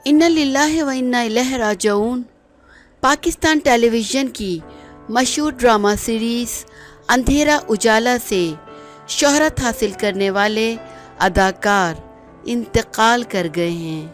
انا للہ و انا الیہ راجعون پاکستان ٹیلی ویژن کی مشہور ڈرامہ سیریز اندھیرا اجالا سے شہرت حاصل کرنے والے اداکار انتقال کر گئے ہیں۔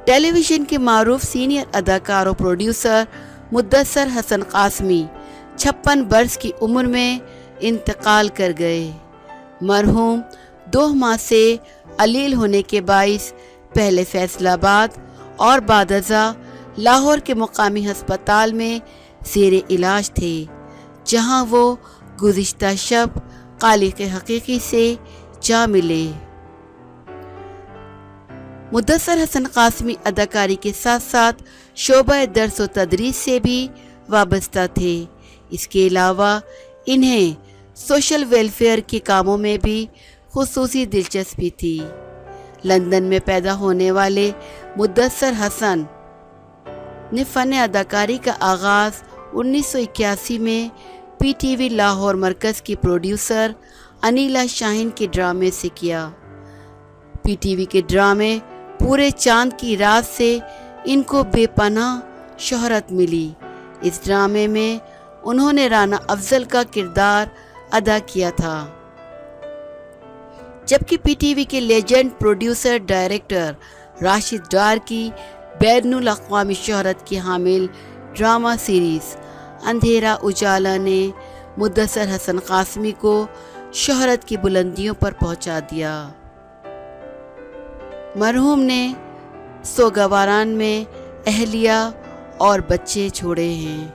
ٹیلی ویژن کے معروف سینئر اداکار و پروڈیوسر مدثر حسن قاسمی 56 برس کی عمر میں انتقال کر گئے۔ مرحوم 2 ماہ سے علیل ہونے کے باعث پہلے فیصل آباد اور بعد ازاں لاہور کے مقامی ہسپتال میں زیر علاج تھے، جہاں وہ گزشتہ شب خالق حقیقی سے جا ملے۔ مدثر حسن قاسمی اداکاری کے ساتھ ساتھ شعبہ درس و تدریس سے بھی وابستہ تھے۔ اس کے علاوہ انہیں سوشل ویلفیئر کے کاموں میں بھی خصوصی دلچسپی تھی۔ لندن میں پیدا ہونے والے مدثر حسن نے فن اداکاری کا آغاز 1981 میں پی ٹی وی لاہور مرکز کی پروڈیوسر انیلا شاہین کے ڈرامے سے کیا۔ پی ٹی وی کے ڈرامے پورے چاند کی رات سے ان کو بے پناہ شہرت ملی۔ اس ڈرامے میں انہوں نے رانا افضل کا کردار ادا کیا تھا، جبکہ پی ٹی وی کے legend producer director Rashid Dar کی بین الاقوامی شہرت کی حامل ڈرامہ سیریز اندھیرا اجالا نے مدثر حسن قاسمی کو شہرت کی بلندیوں پر پہنچا دیا۔ مرحوم نے سوگواران میں اہلیہ اور بچے چھوڑے ہیں۔